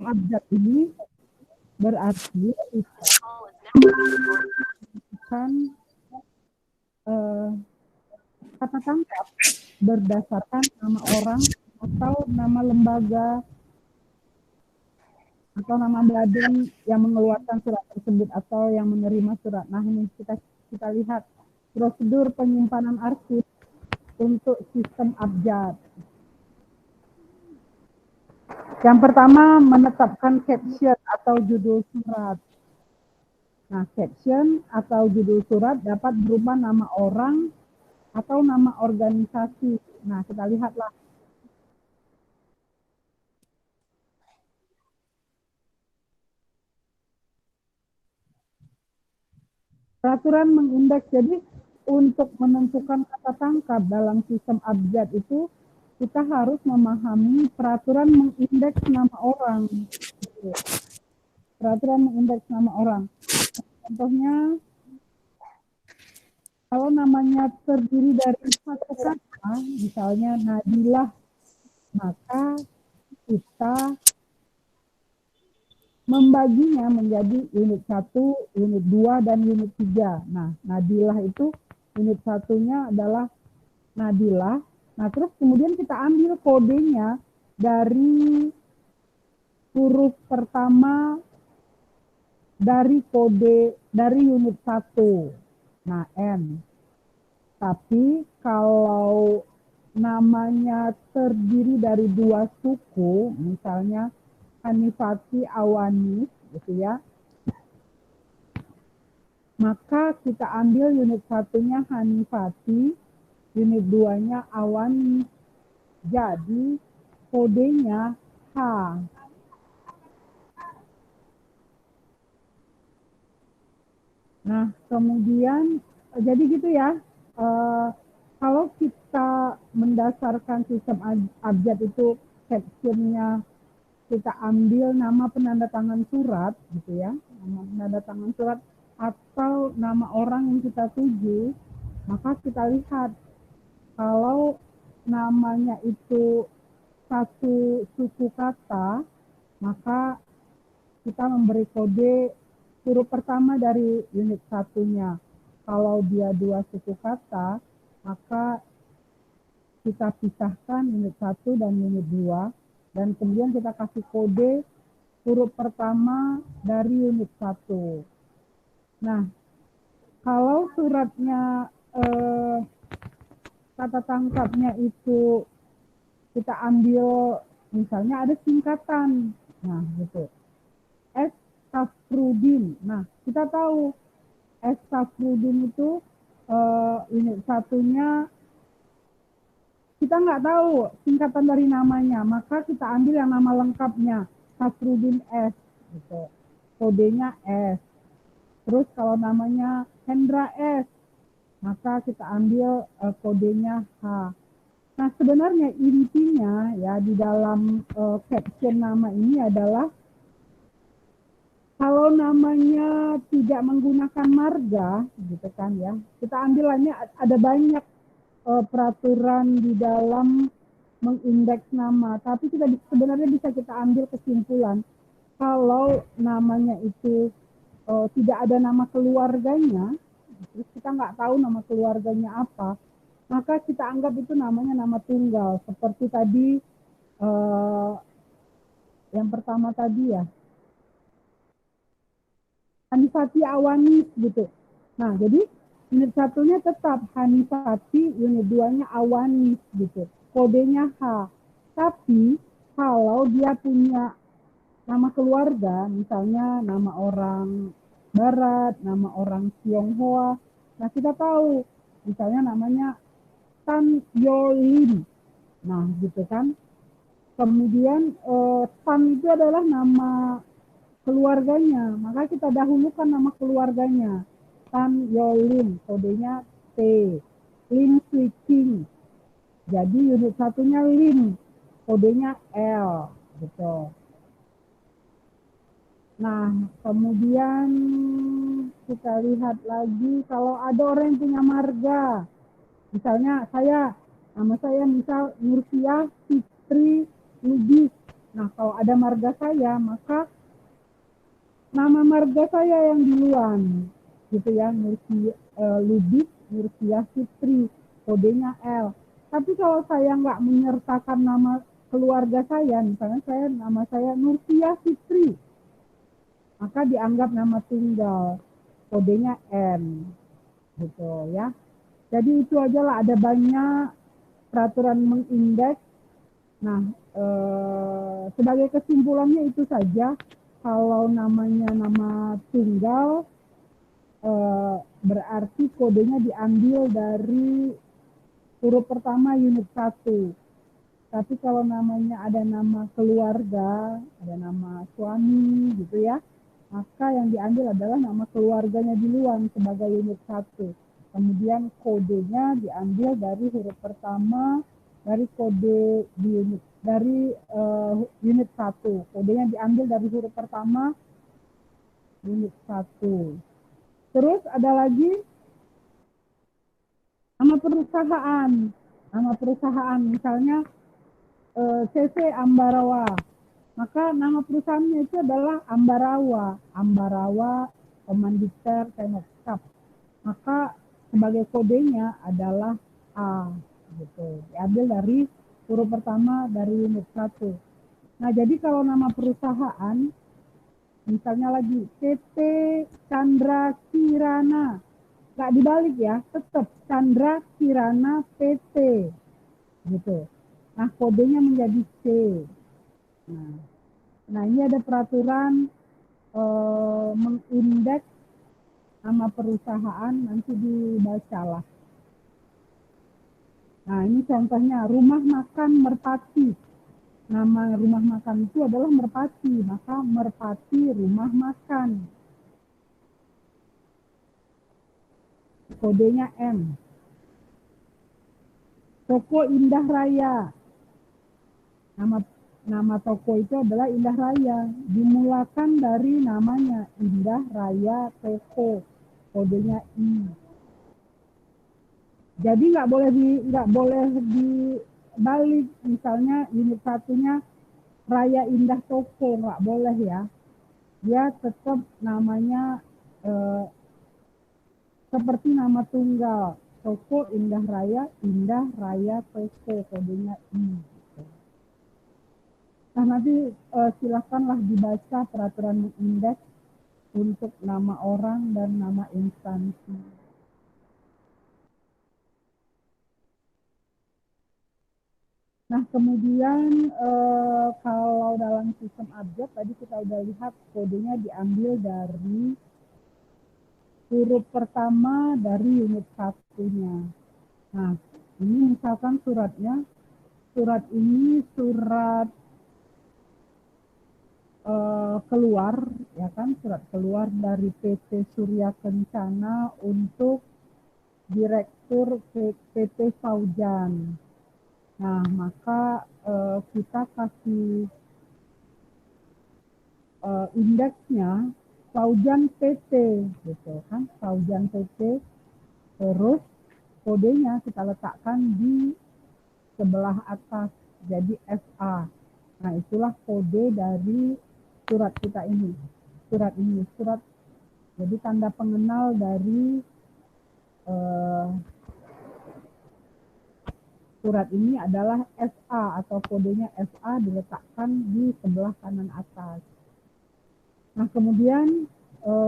abjad ini berarti kan kata tangkap berdasarkan nama orang atau nama lembaga atau nama badan yang mengeluarkan surat tersebut atau yang menerima surat. Nah, ini kita lihat prosedur penyimpanan arsip untuk sistem abjad. Yang pertama, menetapkan caption atau judul surat. Nah, caption atau judul surat dapat berupa nama orang atau nama organisasi. Nah, kita lihatlah. Peraturan mengindeks, jadi untuk menentukan kata tangkap dalam sistem abjad itu kita harus memahami peraturan mengindeks nama orang. Peraturan mengindeks nama orang. Contohnya, kalau namanya terdiri dari satu kata, misalnya Nadilah, maka kita membaginya menjadi unit 1, unit 2, dan unit 3. Nah, Nadilah itu unit satunya adalah Nadilah. Nah, terus kemudian kita ambil kodenya dari huruf pertama dari unit 1. Nah, N. Tapi kalau namanya terdiri dari 2 suku, misalnya Hanifati Awanis, gitu ya, maka kita ambil unit 1-nya Hanifati, unit 2-nya Awanis. Jadi kodenya H. Nah, kemudian jadi gitu ya. Kalau kita mendasarkan sistem abjad itu captionnya kita ambil nama penanda tangan surat, gitu ya, nama penanda tangan surat atau nama orang yang kita tuju, maka kita lihat kalau namanya itu satu suku kata, maka kita memberi kode huruf pertama dari unit satunya. Kalau dia 2 suku kata, maka kita pisahkan unit 1 dan unit 2. Dan kemudian kita kasih kode huruf pertama dari unit 1. Nah, kalau suratnya kata tangkapnya itu kita ambil misalnya ada singkatan. Nah, gitu. S. Safrudin. Nah, kita tahu S. Safrudin itu unit satunya kita nggak tahu singkatan dari namanya, maka kita ambil yang nama lengkapnya, Safrudin S, gitu. Kodenya S. Terus kalau namanya Hendra S, maka kita ambil kodenya H. Nah, sebenarnya intinya ya di dalam caption nama ini adalah kalau namanya tidak menggunakan marga, gitu kan ya, kita ambilannya ada banyak peraturan di dalam mengindeks nama, tapi kita sebenarnya bisa kita ambil kesimpulan kalau namanya itu tidak ada nama keluarganya, terus kita nggak tahu nama keluarganya apa, maka kita anggap itu namanya nama tunggal, seperti tadi yang pertama tadi ya, Hanifati Awanis gitu. Nah, jadi unit satunya tetap Hanifati, unit 2-nya Awanis gitu. Kodenya H. Tapi kalau dia punya nama keluarga, misalnya nama orang Barat, nama orang Tionghoa, nah kita tahu, misalnya namanya Tan Yolin. Nah, gitu kan. Kemudian Tan itu adalah nama keluarganya, maka kita dahulukan nama keluarganya. Tan Yolin, kodenya T. Lin Switching, jadi unit satunya Lin, kodenya L, gitu. Nah, kemudian kita lihat lagi kalau ada orang yang punya marga, misalnya nama saya misal Nursiah Fitri Lubis. Nah, kalau ada marga saya, maka nama marga saya yang duluan, gitu ya, Lubis Nursia Fitri, kodenya L. Tapi kalau saya nggak menyertakan nama keluarga saya, misalnya nama saya Nursia Fitri, maka dianggap nama tunggal, kodenya N, gitu ya. Jadi itu aja lah, ada banyak peraturan mengindeks. Nah, sebagai kesimpulannya itu saja, kalau namanya nama tunggal, berarti kodenya diambil dari huruf pertama unit 1. Tapi kalau namanya ada nama keluarga, ada nama suami gitu ya, maka yang diambil adalah nama keluarganya duluan sebagai unit 1. Kemudian kodenya diambil dari huruf pertama dari kode di unit 1. Kodenya diambil dari huruf pertama unit 1. Terus ada lagi nama perusahaan. Nama perusahaan misalnya CC Ambarawa. Maka nama perusahaannya itu adalah Ambarawa. Ambarawa Komanditer Senopkap. Maka sebagai kodenya adalah A gitu. Diambil dari huruf pertama dari unit 1. Nah, jadi kalau nama perusahaan misalnya lagi PT Chandra Kirana, nggak dibalik ya, tetap Chandra Kirana PT gitu. Nah, kodenya menjadi C. Nah, ini ada peraturan mengindeks nama perusahaan, nanti dibacalah. Nah, ini contohnya rumah makan Merpati. Nama rumah makan itu adalah Merpati, maka Merpati rumah makan. Kodenya M. Toko Indah Raya. Nama toko itu adalah Indah Raya. Dimulakan dari namanya Indah Raya Toko. Kodenya I. Jadi nggak boleh dibalik. Misalnya unit satunya Raya Indah Toko, nggak boleh ya. Dia tetap namanya seperti nama tunggal. Toko Indah Raya Toko, kodenya I. Nah, nanti silakanlah dibaca peraturan indeks untuk nama orang dan nama instansi. Nah, kemudian kalau dalam sistem abjad tadi kita udah lihat kodenya diambil dari huruf pertama dari unit satunya. Nah, ini misalkan suratnya, surat ini surat keluar, ya kan, surat keluar dari PT Surya Kencana untuk Direktur PT Faujan. Nah, maka kita kasih indeksnya Faujan PT, gitu kan, Faujan PT. Terus kodenya kita letakkan di sebelah atas, jadi SA. Nah, itulah kode dari surat kita ini. Surat jadi tanda pengenal dari surat ini adalah SA atau kodenya SA diletakkan di sebelah kanan atas. Nah, kemudian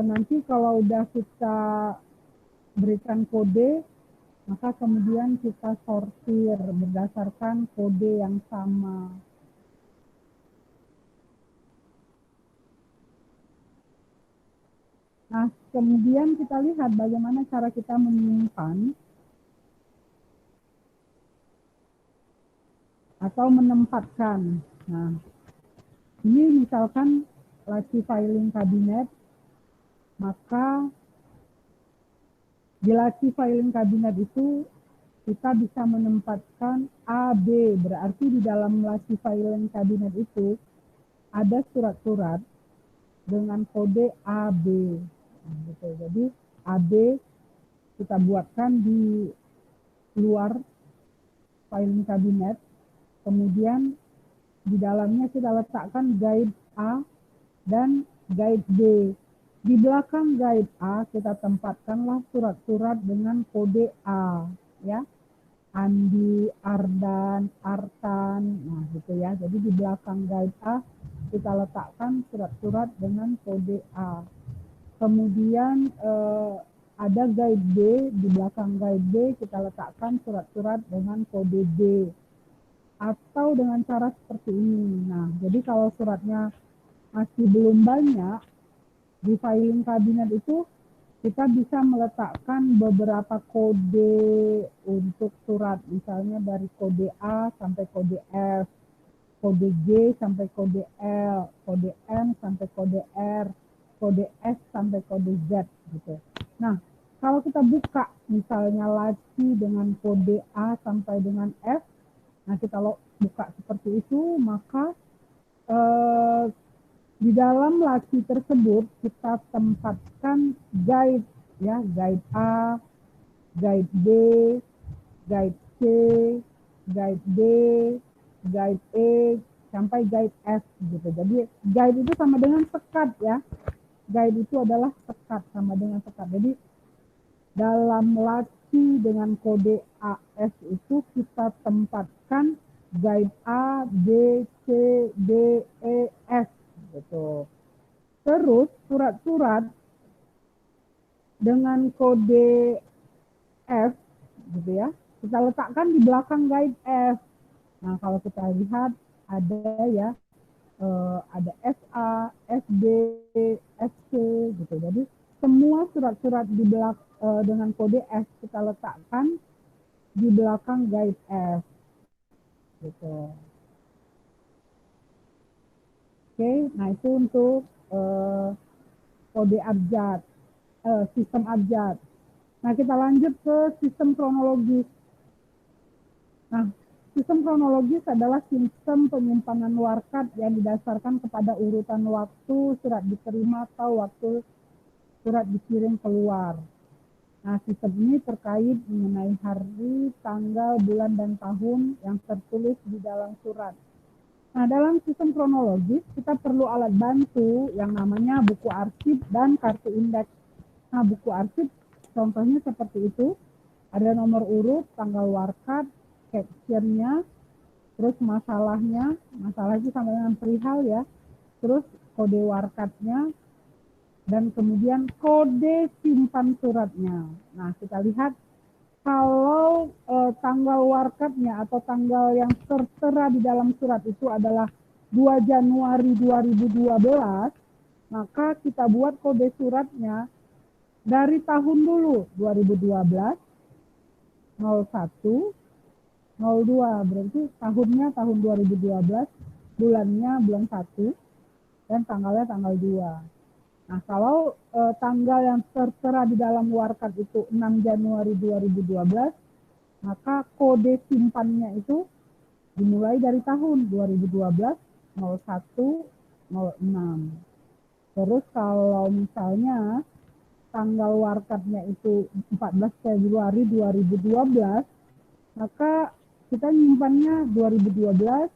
nanti kalau udah kita berikan kode, maka kemudian kita sortir berdasarkan kode yang sama. Nah, kemudian kita lihat bagaimana cara kita menyimpan atau menempatkan. Nah, ini misalkan laci filing kabinet, maka di laci filing kabinet itu kita bisa menempatkan AB, berarti di dalam laci filing kabinet itu ada surat-surat dengan kode AB. Nah, gitu. Jadi AB kita buatkan di luar filing kabinet, kemudian di dalamnya kita letakkan guide A dan guide B. Di belakang guide A kita tempatkanlah surat-surat dengan kode A, ya. Andi, Ardan, Artan, nah gitu ya. Jadi di belakang guide A kita letakkan surat-surat dengan kode A. Kemudian ada guide B, di belakang guide B kita letakkan surat-surat dengan kode B. Atau dengan cara seperti ini. Nah, jadi kalau suratnya masih belum banyak, di filing kabinet itu kita bisa meletakkan beberapa kode untuk surat. Misalnya dari kode A sampai kode F, kode G sampai kode L, kode M sampai kode R, kode S sampai kode Z gitu. Nah, kalau kita buka misalnya laci dengan kode A sampai dengan F, nah kita buka seperti itu, maka di dalam laci tersebut kita tempatkan guide, ya, guide A, guide B, guide C, guide D, guide E, sampai guide F gitu. Jadi guide itu sama dengan sekat, ya. Guide itu adalah sekat, sama dengan sekat. Jadi dalam laci dengan kode AS itu kita tempatkan guide A, B, C, D, E, F gitu. Terus surat-surat dengan kode F gitu ya, kita letakkan di belakang guide F. Nah, kalau kita lihat ada ya, ada SA, SD, SC gitu. Jadi semua surat-surat di dengan kode F kita letakkan di belakang guide F gitu. Oke, nah itu untuk kode abjad, sistem abjad. Nah, kita lanjut ke sistem kronologis. Nah, sistem kronologis adalah sistem penyimpanan warkat yang didasarkan kepada urutan waktu surat diterima atau waktu surat dikirim keluar. Nah, sistem ini terkait mengenai hari, tanggal, bulan, dan tahun yang tertulis di dalam surat. Nah, dalam sistem kronologis, kita perlu alat bantu yang namanya buku arsip dan kartu indeks. Nah, buku arsip contohnya seperti itu. Ada nomor urut, tanggal warkat, captionnya, terus masalahnya, masalah itu sama dengan perihal ya, terus kode warkatnya, dan kemudian kode simpan suratnya. Nah, kita lihat kalau tanggal warkatnya atau tanggal yang tertera di dalam surat itu adalah 2 Januari 2012, maka kita buat kode suratnya dari tahun dulu, 2012, 01, 02, berarti tahunnya tahun 2012, bulannya bulan 1, dan tanggalnya tanggal 2. Nah, kalau tanggal yang tertera di dalam warkat itu 6 Januari 2012, maka kode simpannya itu dimulai dari tahun 2012, 01, 06. Terus kalau misalnya tanggal warkatnya itu 14 Februari 2012, maka kita nyimpannya 2012,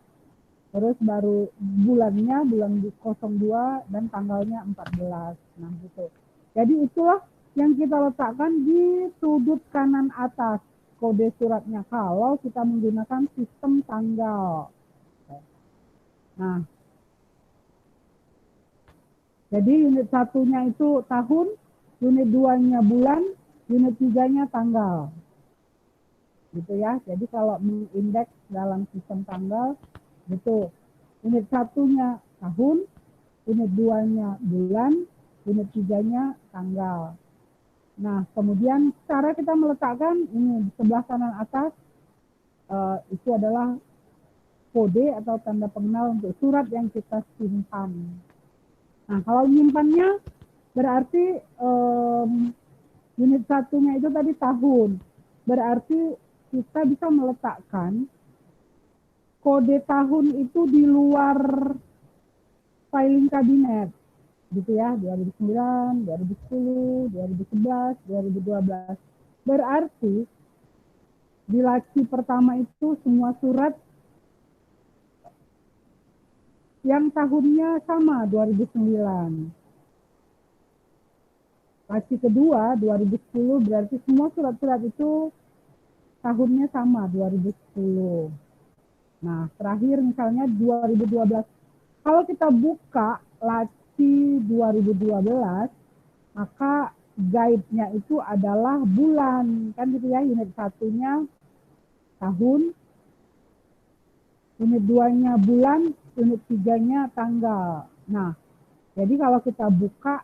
terus baru bulannya bulan 02 dan tanggalnya 14. Nah, gitu. Jadi itulah yang kita letakkan di sudut kanan atas kode suratnya kalau kita menggunakan sistem tanggal. Nah, jadi unit satunya itu tahun, unit 2-nya bulan, unit 3-nya tanggal. Gitu ya. Jadi kalau mengindeks dalam sistem tanggal, gitu. Unit 1-nya tahun, unit 2-nya bulan, unit 3-nya tanggal. Nah, kemudian cara kita meletakkan ini di sebelah kanan atas, itu adalah kode atau tanda pengenal untuk surat yang kita simpan. Nah, kalau nyimpannya berarti unit 1-nya itu tadi tahun. Berarti kita bisa meletakkan kode tahun itu di luar filing kabinet. Gitu ya, 2009, 2010, 2011, 2012. Berarti di laci pertama itu semua surat yang tahunnya sama 2009. Laci kedua 2010 berarti semua surat-surat itu tahunnya sama 2010. Nah, terakhir misalnya 2012. Kalau kita buka laci 2012, maka guide-nya itu adalah bulan. Kan gitu ya, unit satunya tahun, unit 2-nya bulan, unit 3-nya tanggal. Nah, jadi kalau kita buka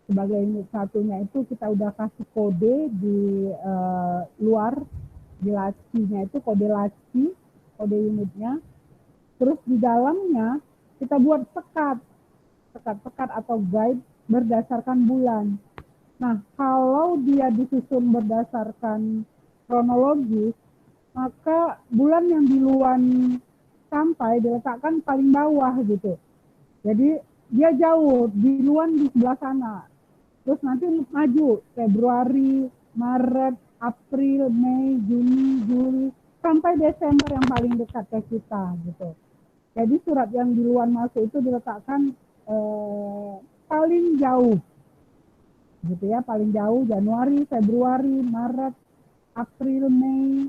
sebagai unit satunya itu kita udah kasih kode di luar, di lacinya itu kode laci, kode unitnya. Terus di dalamnya kita buat sekat atau guide berdasarkan bulan. Nah, kalau dia disusun berdasarkan kronologis, maka bulan yang duluan sampai diletakkan paling bawah gitu. Jadi dia jauh, duluan di sebelah sana. Terus nanti maju Februari, Maret, April, Mei, Juni, Juli, sampai Desember yang paling dekat ke kita gitu. Jadi surat yang duluan masuk itu diletakkan paling jauh gitu ya, paling jauh Januari, Februari, Maret, April, Mei,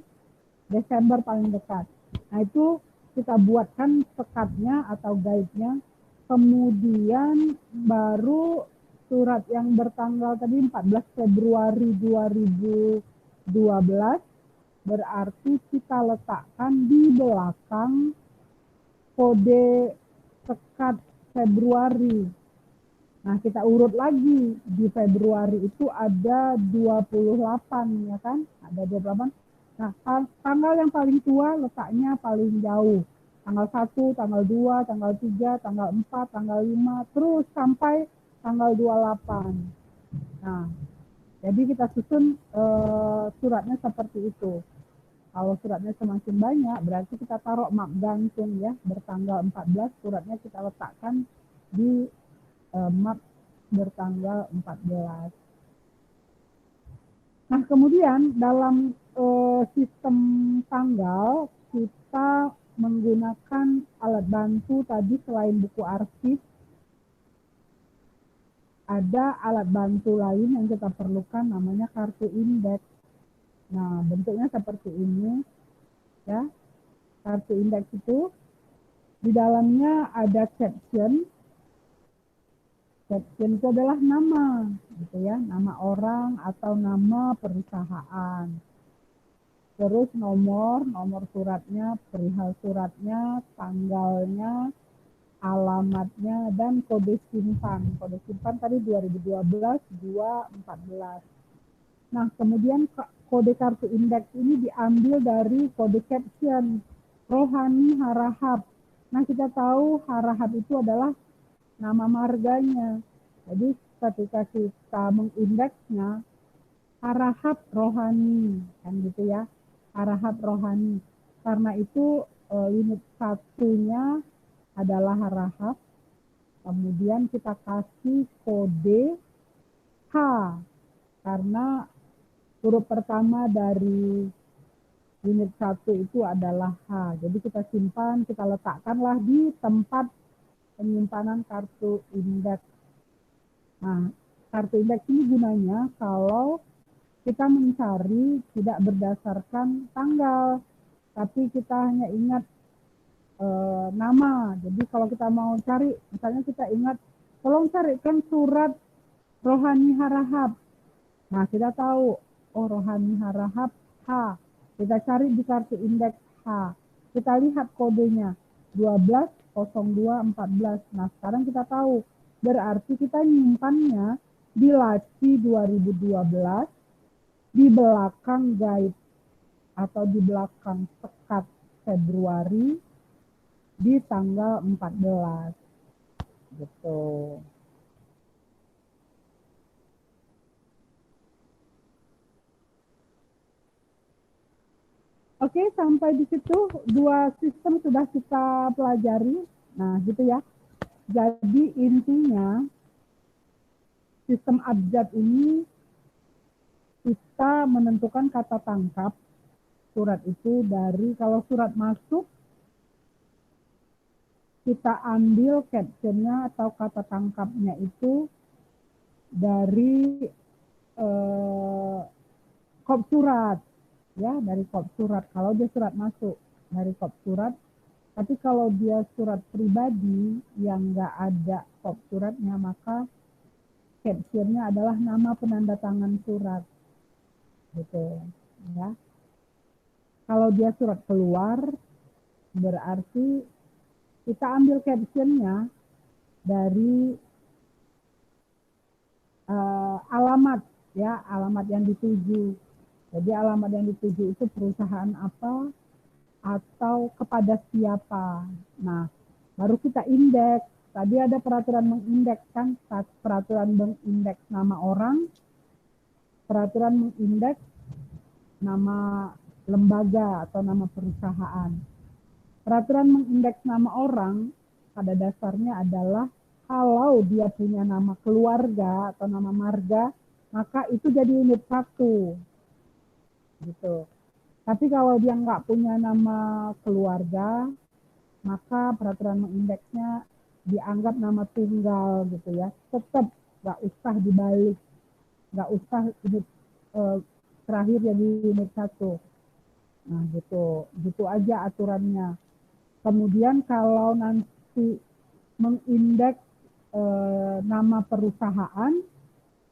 Desember paling dekat. Nah itu kita buatkan sekatnya atau guide-nya, kemudian baru surat yang bertanggal tadi 14 Februari 2012 berarti kita letakkan di belakang kode sekat Februari. Nah, kita urut lagi. Di Februari itu ada 28, ya kan? Ada 28. Nah, tanggal yang paling tua letaknya paling jauh. Tanggal 1, tanggal 2, tanggal 3, tanggal 4, tanggal 5, terus sampai tanggal 28. Nah, jadi kita susun suratnya seperti itu. Kalau suratnya semakin banyak, berarti kita taruh map gantung ya, bertanggal 14, suratnya kita letakkan di map bertanggal 14. Nah, kemudian dalam sistem tanggal, kita menggunakan alat bantu tadi selain buku arsip, ada alat bantu lain yang kita perlukan namanya kartu indeks. Nah, bentuknya seperti ini ya. Kartu indeks itu di dalamnya ada caption. Caption itu adalah nama, gitu ya, nama orang atau nama perusahaan. Terus nomor suratnya, perihal suratnya, tanggalnya, alamatnya, dan kode simpan. Kode simpan tadi 2012, 214. Nah, kemudian kode kartu indeks ini diambil dari kode caption, Rohani Harahap. Nah, kita tahu Harahap itu adalah nama marganya. Jadi ketika kita mengindeksnya, Harahap Rohani, kan gitu ya, Harahap Rohani. Karena itu unit satunya adalah Harahap, kemudian kita kasih kode H, karena huruf pertama dari unit 1 itu adalah H. Jadi kita simpan, kita letakkanlah di tempat penyimpanan kartu indeks. Nah, kartu indeks ini gunanya kalau kita mencari tidak berdasarkan tanggal, tapi kita hanya ingat nama. Jadi kalau kita mau cari, misalnya kita ingat, tolong carikan surat Rohani Harahap. Nah, kita tahu, oh Rohani Harahap H. Kita cari di kartu indeks H. Kita lihat kodenya 120214. Nah, sekarang kita tahu, berarti kita nyimpannya di laci 2012 di belakang guide atau di belakang sekat Februari di tanggal 14. Gitu. Oke, sampai di situ dua sistem sudah kita pelajari. Nah, gitu ya. Jadi intinya sistem abjad ini kita menentukan kata tangkap surat itu dari, kalau surat masuk kita ambil captionnya atau kata tangkapnya itu dari kop surat, ya, dari kop surat. Kalau dia surat masuk dari kop surat, tapi kalau dia surat pribadi yang nggak ada kop suratnya, maka captionnya adalah nama penanda tangan surat, gitu, ya. Kalau dia surat keluar, berarti kita ambil captionnya dari alamat, ya, alamat yang dituju. Jadi alamat yang dituju itu perusahaan apa atau kepada siapa. Nah, baru kita indeks. Tadi ada peraturan mengindeks kan, peraturan mengindeks nama orang, peraturan mengindeks nama lembaga atau nama perusahaan. Peraturan mengindeks nama orang pada dasarnya adalah kalau dia punya nama keluarga atau nama marga, maka itu jadi unit 1. Gitu. Tapi kalau dia nggak punya nama keluarga, maka peraturan mengindeksnya dianggap nama tunggal gitu ya. Tetap nggak usah dibalik, nggak usah unit terakhir jadi unit 1. Nah gitu aja aturannya. Kemudian kalau nanti mengindeks nama perusahaan,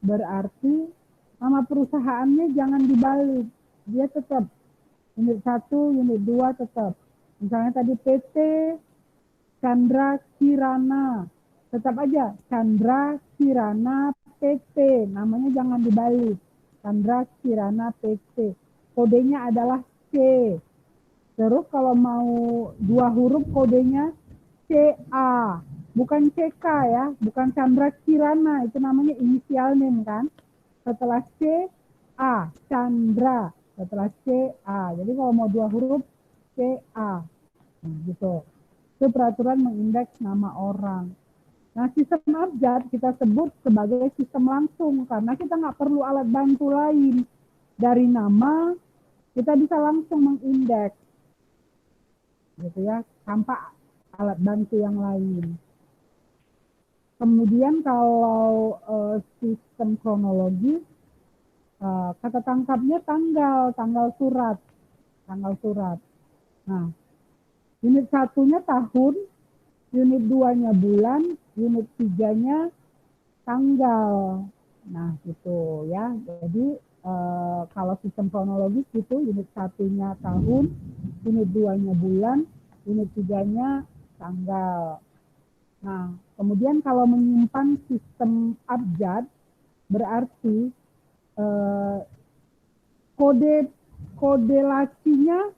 berarti nama perusahaannya jangan dibalik. Dia tetap unit 1, unit 2 tetap. Misalnya tadi PT Chandra Kirana. Tetap aja Chandra Kirana PT. Namanya jangan dibalik. Chandra Kirana PT. Kodenya adalah C. Terus kalau mau 2 huruf kodenya CA. Bukan CK ya. Bukan Chandra Kirana. Itu namanya inisial name kan. Setelah C, A. Chandra. Setelah C, A. Jadi kalau mau 2 huruf, C, A. Nah, gitu. Itu peraturan mengindeks nama orang. Nah, sistem abjad kita sebut sebagai sistem langsung karena kita nggak perlu alat bantu lain. Dari nama, kita bisa langsung mengindeks. Gitu ya, tanpa alat bantu yang lain. Kemudian kalau sistem kronologi, kata tangkapnya tanggal surat. Nah, unit 1-nya tahun, unit 2-nya bulan, unit 3-nya tanggal. Nah, gitu ya. Jadi kalau sistem kronologis itu unit 1-nya tahun, unit 2-nya bulan, unit 3-nya tanggal. Nah, kemudian kalau menyimpan sistem abjad, berarti kode lacinya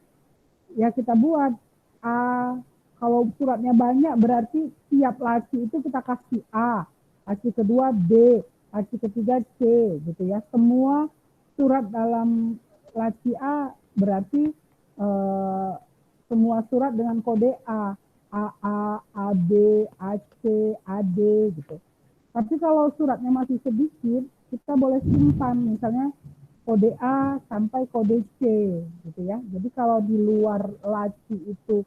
ya kita buat A. Kalau suratnya banyak berarti tiap laci itu kita kasih A, laci kedua B, laci ketiga C, gitu ya. Semua surat dalam laci A berarti semua surat dengan kode A, AA, AB, AC, AD, gitu. Tapi kalau suratnya masih sedikit, kita boleh simpan, misalnya kode A sampai kode C, gitu ya. Jadi kalau di luar laci itu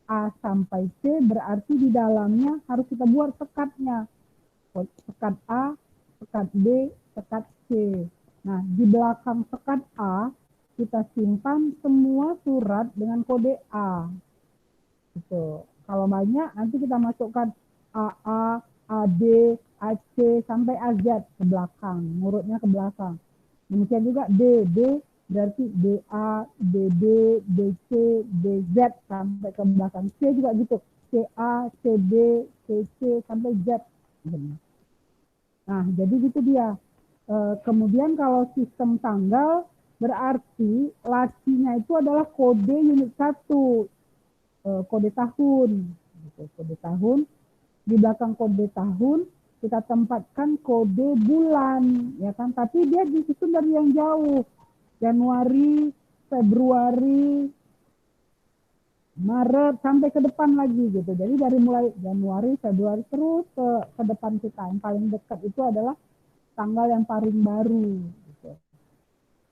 A sampai C, berarti di dalamnya harus kita buat sekatnya. Sekat A, sekat B, sekat C. Nah, di belakang sekat A, kita simpan semua surat dengan kode A. Gitu. Kalau banyak, nanti kita masukkan AA, AB, AC, sampai AZ ke belakang, ngurutnya ke belakang. Demikian juga D berarti DA, DB, DC, DZ sampai ke belakang. C juga gitu, CA, CB, CC sampai Z. Nah, jadi gitu dia. Kemudian kalau sistem tanggal berarti lacinya itu adalah kode unit 1, kode tahun. Gitu, kode tahun. Di belakang kode tahun kita tempatkan kode bulan, ya kan? Tapi dia disusun dari yang jauh. Januari, Februari, Maret sampai ke depan lagi gitu. Jadi dari mulai Januari, Februari terus ke depan kita. Yang paling dekat itu adalah tanggal yang paling baru gitu.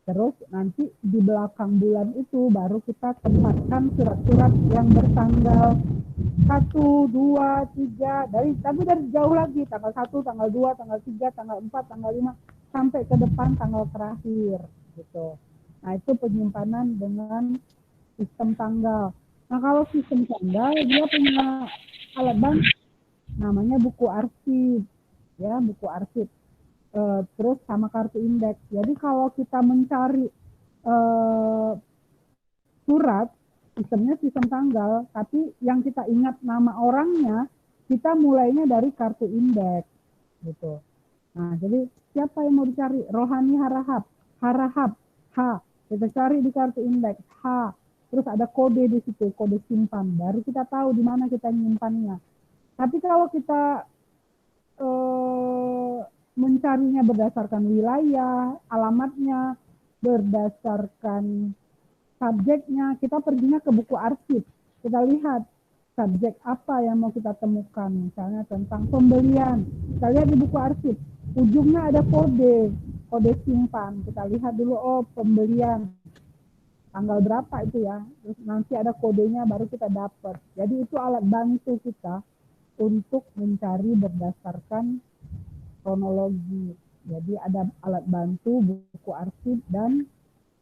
Terus nanti di belakang bulan itu baru kita tempatkan surat-surat yang bertanggal 1, 2, 3, tapi dari jauh lagi, tanggal 1, tanggal 2, tanggal 3, tanggal 4, tanggal 5, sampai ke depan tanggal terakhir gitu. Nah, itu penyimpanan dengan sistem tanggal. Nah, kalau sistem tanggal dia punya alat bantu namanya buku arsip, ya, buku arsip. Terus sama kartu indeks. Jadi kalau kita mencari eh, surat, sistemnya sistem tanggal, tapi yang kita ingat nama orangnya, kita mulainya dari kartu indeks gitu. Nah, jadi siapa yang mau dicari? Rohani Harahap, Harahap, H. Kita cari di kartu indeks H. Terus ada kode di situ, kode simpan. Baru kita tahu di mana kita nyimpannya. Tapi kalau kita eh, mencarinya berdasarkan wilayah, alamatnya, berdasarkan subjeknya, kita perginya ke buku arsip. Kita lihat subjek apa yang mau kita temukan, misalnya tentang pembelian. Kita lihat di buku arsip, ujungnya ada kode, kode simpan. Kita lihat dulu, oh pembelian, tanggal berapa itu ya. Terus nanti ada kodenya baru kita dapat. Jadi itu alat bantu kita untuk mencari berdasarkan kronologi. Jadi ada alat bantu, buku arsip, dan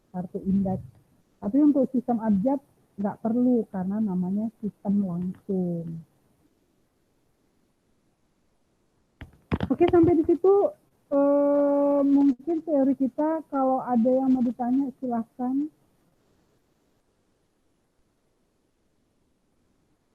kartu indeks. Tapi untuk sistem abjad nggak perlu karena namanya sistem langsung. Oke, sampai di situ mungkin teori kita. Kalau ada yang mau ditanya silahkan.